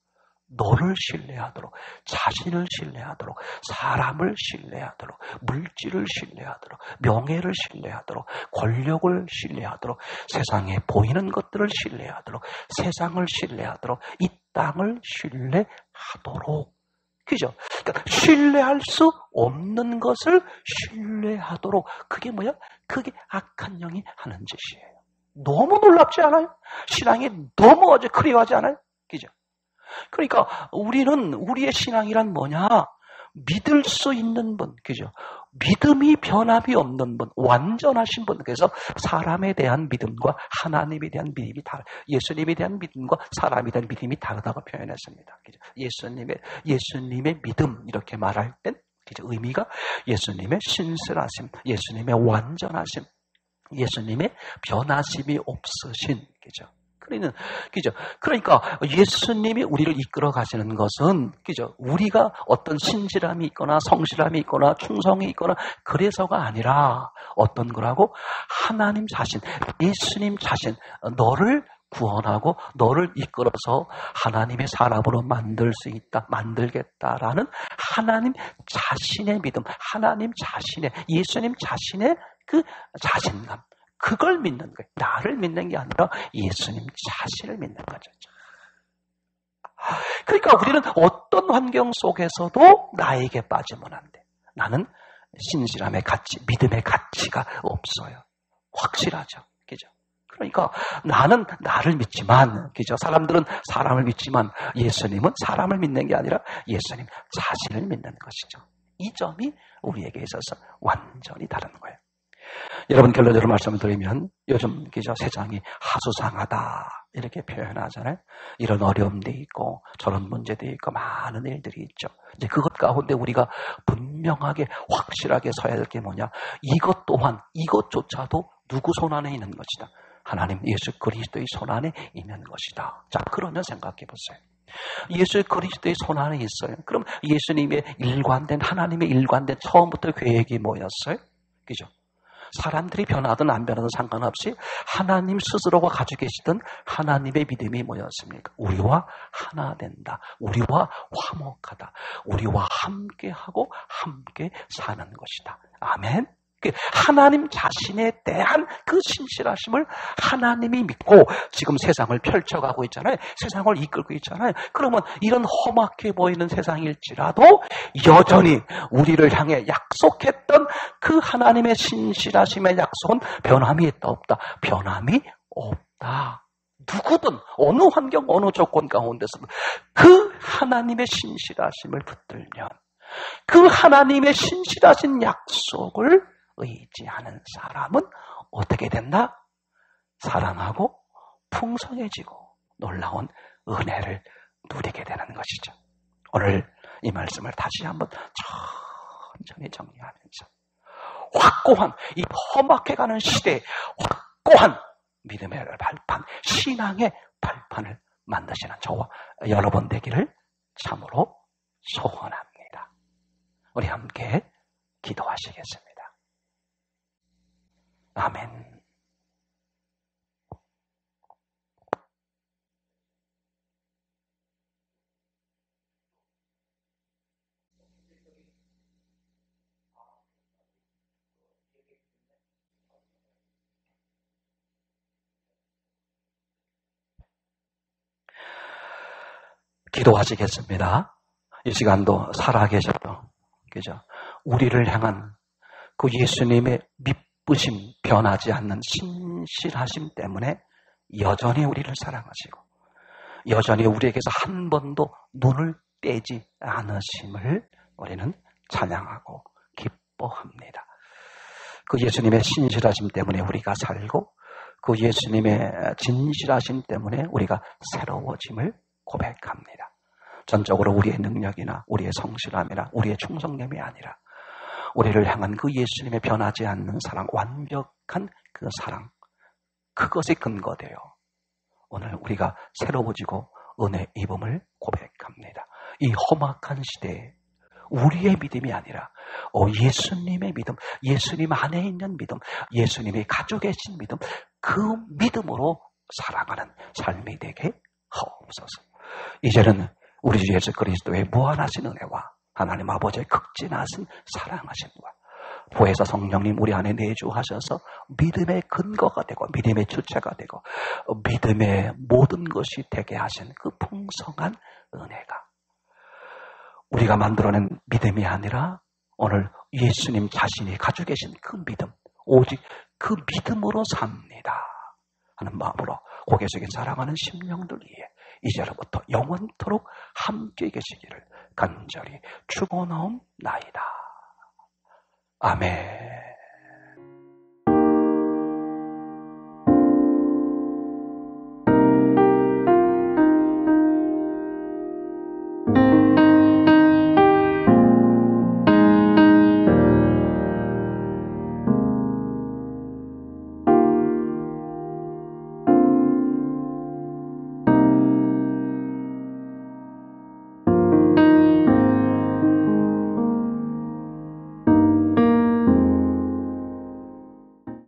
너를 신뢰하도록, 자신을 신뢰하도록, 사람을 신뢰하도록, 물질을 신뢰하도록, 명예를 신뢰하도록, 권력을 신뢰하도록, 세상에 보이는 것들을 신뢰하도록, 세상을 신뢰하도록, 이 땅을 신뢰하도록. 그죠? 그러니까 신뢰할 수 없는 것을 신뢰하도록. 그게 뭐야? 그게 악한 영이 하는 짓이에요. 너무 놀랍지 않아요? 신앙이 너무 어제 그리워하지 않아요? 그죠? 그러니까 우리는, 우리의 신앙이란 뭐냐? 믿을 수 있는 분, 그죠? 믿음이 변함이 없는 분, 완전하신 분. 그래서 사람에 대한 믿음과 하나님에 대한 믿음이 예수님에 대한 믿음과 사람에 대한 믿음이 다르다고 표현했습니다. 그죠? 예수님의 믿음, 이렇게 말할 땐, 그죠? 의미가 예수님의 신실하심, 예수님의 완전하심, 예수님의 변하심이 없으신, 그죠? 그죠? 그러니까 예수님이 우리를 이끌어 가시는 것은, 그죠? 우리가 어떤 신실함이 있거나 성실함이 있거나 충성이 있거나 그래서가 아니라 어떤 거라고? 하나님 자신, 예수님 자신, 너를 구원하고 너를 이끌어서 하나님의 사람으로 만들 수 있다, 만들겠다라는 하나님 자신의 믿음, 하나님 자신의, 예수님 자신의 그 자신감, 그걸 믿는 거예요. 나를 믿는 게 아니라 예수님 자신을 믿는 거죠. 그러니까 우리는 어떤 환경 속에서도 나에게 빠지면 안 돼. 나는 신실함의 가치, 믿음의 가치가 없어요. 확실하죠. 그죠? 그러니까 나는 나를 믿지만, 그죠? 사람들은 사람을 믿지만 예수님은 사람을 믿는 게 아니라 예수님 자신을 믿는 것이죠. 이 점이 우리에게 있어서 완전히 다른 거예요. 여러분, 결론적으로 말씀을 드리면 요즘 그죠? 세상이 하수상하다 이렇게 표현하잖아요. 이런 어려움도 있고 저런 문제도 있고 많은 일들이 있죠. 이제 그것 가운데 우리가 분명하게 확실하게 서야 될 게 뭐냐? 이것 또한, 이것조차도 누구 손 안에 있는 것이다? 하나님 예수 그리스도의 손 안에 있는 것이다. 자, 그러면 생각해 보세요. 예수 그리스도의 손 안에 있어요. 그럼 예수님의 일관된, 하나님의 일관된 처음부터 계획이 뭐였어요? 그죠? 사람들이 변하든 안 변하든 상관없이 하나님 스스로가 가지고 계시던 하나님의 믿음이 뭐였습니까? 우리와 하나 된다. 우리와 화목하다. 우리와 함께하고 함께 사는 것이다. 아멘. 하나님 자신에 대한 그 신실하심을 하나님이 믿고 지금 세상을 펼쳐가고 있잖아요. 세상을 이끌고 있잖아요. 그러면 이런 험악해 보이는 세상일지라도 여전히 우리를 향해 약속했던 그 하나님의 신실하심의 약속은 변함이 있다 없다? 변함이 없다. 누구든 어느 환경 어느 조건 가운데서도 그 하나님의 신실하심을 붙들면 그 하나님의 신실하신 약속을 의지하는 사람은 어떻게 된다? 사랑하고 풍성해지고 놀라운 은혜를 누리게 되는 것이죠. 오늘 이 말씀을 다시 한번 천천히 정리하면서 확고한 이 험악해가는 시대에 확고한 믿음의 발판, 신앙의 발판을 만드시는 저와 여러분 되기를 참으로 소원합니다. 우리 함께 기도하시겠습니다. 아멘. 기도하시겠습니다. 이 시간도 살아계셔도, 그죠? 우리를 향한 그 예수님의 미쁘심, 변하지 않는 신실하심 때문에 여전히 우리를 사랑하시고 여전히 우리에게서 한 번도 눈을 떼지 않으심을 우리는 찬양하고 기뻐합니다. 그 예수님의 신실하심 때문에 우리가 살고 그 예수님의 진실하심 때문에 우리가 새로워짐을 고백합니다. 전적으로 우리의 능력이나 우리의 성실함이나 우리의 충성됨이 아니라 우리를 향한 그 예수님의 변하지 않는 사랑, 완벽한 그 사랑, 그것이 근거되어 오늘 우리가 새로워지고 은혜 입음을 고백합니다. 이 험악한 시대에 우리의 믿음이 아니라 예수님의 믿음, 예수님 안에 있는 믿음, 예수님이 가지고 계신 믿음, 그 믿음으로 살아가는 삶이 되게 하옵소서. 이제는 우리 주 예수 그리스도의 무한하신 은혜와 하나님 아버지의 극진하신 사랑하심과 부에서 성령님 우리 안에 내주하셔서 믿음의 근거가 되고 믿음의 주체가 되고 믿음의 모든 것이 되게 하신 그 풍성한 은혜가 우리가 만들어낸 믿음이 아니라 오늘 예수님 자신이 가지고 계신 그 믿음, 오직 그 믿음으로 삽니다 하는 마음으로 고개 숙여 사랑하는 심령들 위해 이제로부터 영원토록 함께 계시기를 간절히 축원하옵나이다. 아멘.